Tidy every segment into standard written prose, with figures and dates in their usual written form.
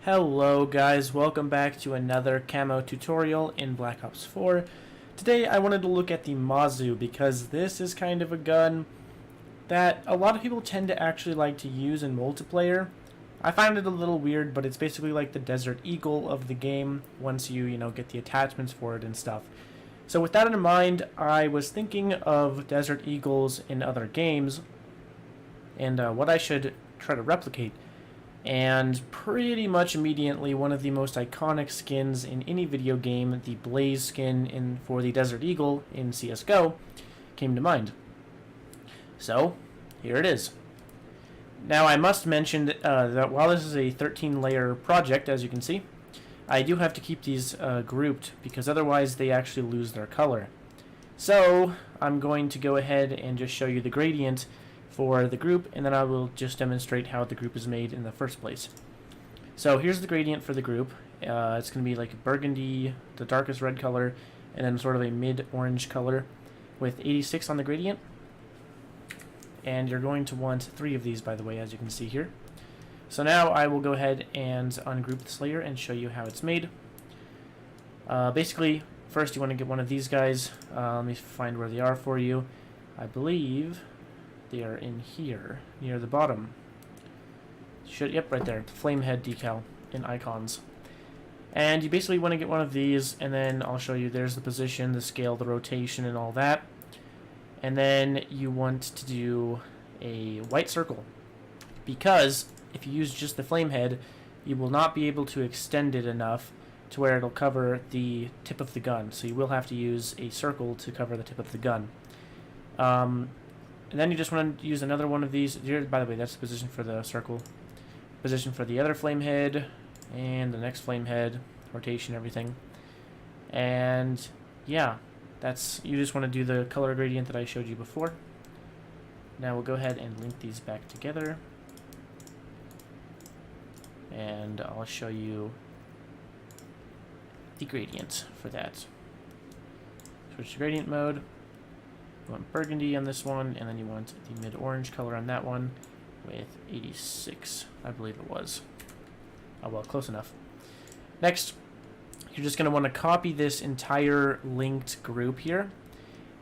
Hello guys, welcome back to another camo tutorial in Black Ops 4. Today I wanted to look at the Mozu because this is kind of a gun that a lot of people tend to actually like to use in multiplayer. I find it a little weird, but it's basically like the Desert Eagle of the game once you get the attachments for it and stuff. So with that in mind, I was thinking of Desert Eagles in other games and what I should try to replicate. And pretty much immediately, one of the most iconic skins in any video game, the Blaze skin for the Desert Eagle in CSGO, came to mind. So, here it is. Now, I must mention that while this is a 13-layer project, as you can see, I do have to keep these grouped, because otherwise they actually lose their color. So, I'm going to go ahead and just show you the gradient for the group, and then I will just demonstrate how the group is made in the first place. So here's the gradient for the group. It's going to be like burgundy, the darkest red color, and then sort of a mid-orange color with 86 on the gradient. And you're going to want 3 of these, by the way, as you can see here. So now I will go ahead and ungroup this layer and show you how it's made. Basically, first you want to get one of these guys. Let me find where they are for you. I believe they are in here, near the bottom. Yep, right there. The flame head decal in icons. And you basically want to get one of these, and then I'll show you there's the position, the scale, the rotation, and all that. And then you want to do a white circle, because if you use just the flame head, you will not be able to extend it enough to where it'll cover the tip of the gun. So you will have to use a circle to cover the tip of the gun. And then you just want to use another one of these. Here, by the way, that's the position for the circle. Position for the other flame head. And the next flame head. Rotation, everything. And yeah, you just want to do the color gradient that I showed you before. Now we'll go ahead and link these back together. And I'll show you the gradient for that. Switch to gradient mode. You want burgundy on this one, and then you want the mid-orange color on that one with 86, I believe it was. Oh well, close enough. Next, you're just going to want to copy this entire linked group here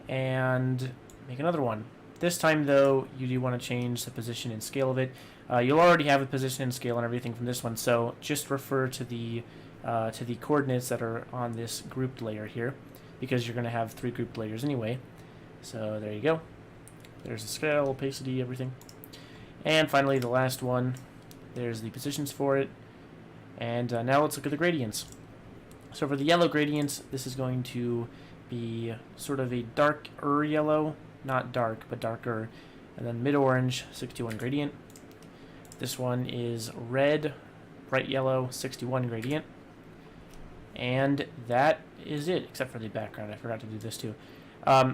and make another one. This time, though, you do want to change the position and scale of it. You'll already have a position and scale and everything from this one, so just refer to the coordinates that are on this grouped layer here, because you're going to have 3 grouped layers anyway. So there you go. There's the scale, opacity, everything. And finally, the last one. There's the positions for it. And now let's look at the gradients. So for the yellow gradients, this is going to be sort of a darker yellow. Not dark, but darker. And then mid-orange, 61 gradient. This one is red, bright yellow, 61 gradient. And that is it, except for the background. I forgot to do this too.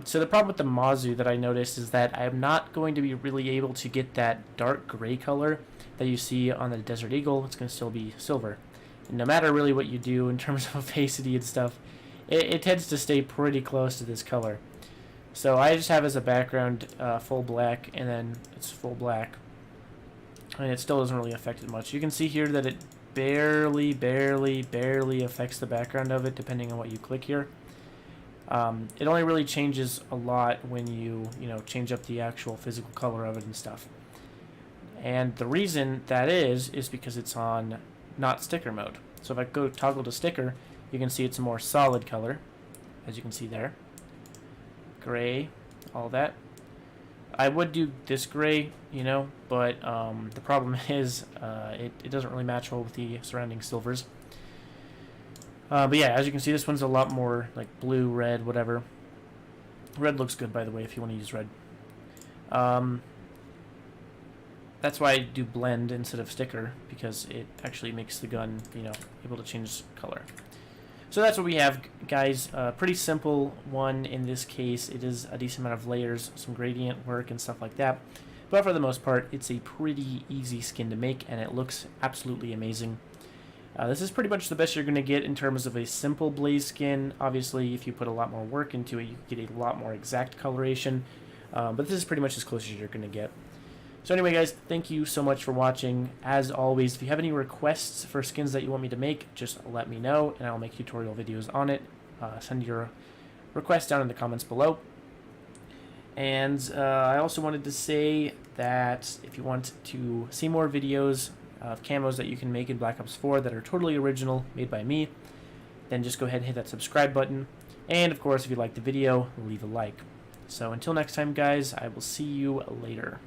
So the problem with the Mozu that I noticed is that I'm not going to be really able to get that dark gray color that you see on the Desert Eagle. It's going to still be silver. And no matter really what you do in terms of opacity and stuff, it tends to stay pretty close to this color. So I just have as a background full black, and then it's full black. And it still doesn't really affect it much. You can see here that it barely affects the background of it, depending on what you click here. It only really changes a lot when you change up the actual physical color of it and stuff. And the reason that is because it's on not sticker mode. So if I go toggle to sticker, you can see it's a more solid color, as you can see there. Gray, all that. I would do this gray, but the problem is it doesn't really match well with the surrounding silvers. But yeah, as you can see, this one's a lot more like blue, red, whatever. Red looks good, by the way, if you want to use red. That's why I do blend instead of sticker, because it actually makes the gun, able to change color. So that's what we have, guys. Pretty simple one in this case. It is a decent amount of layers, some gradient work and stuff like that. But for the most part, it's a pretty easy skin to make, and it looks absolutely amazing. This is pretty much the best you're going to get in terms of a simple Blaze skin. Obviously, if you put a lot more work into it, you can get a lot more exact coloration. But this is pretty much as close as you're going to get. So anyway, guys, thank you so much for watching. As always, if you have any requests for skins that you want me to make, just let me know, and I'll make tutorial videos on it. Send your requests down in the comments below. And I also wanted to say that if you want to see more videos of camos that you can make in Black Ops 4 that are totally original, made by me, then just go ahead and hit that subscribe button. And of course, if you liked the video, leave a like. So until next time, guys, I will see you later.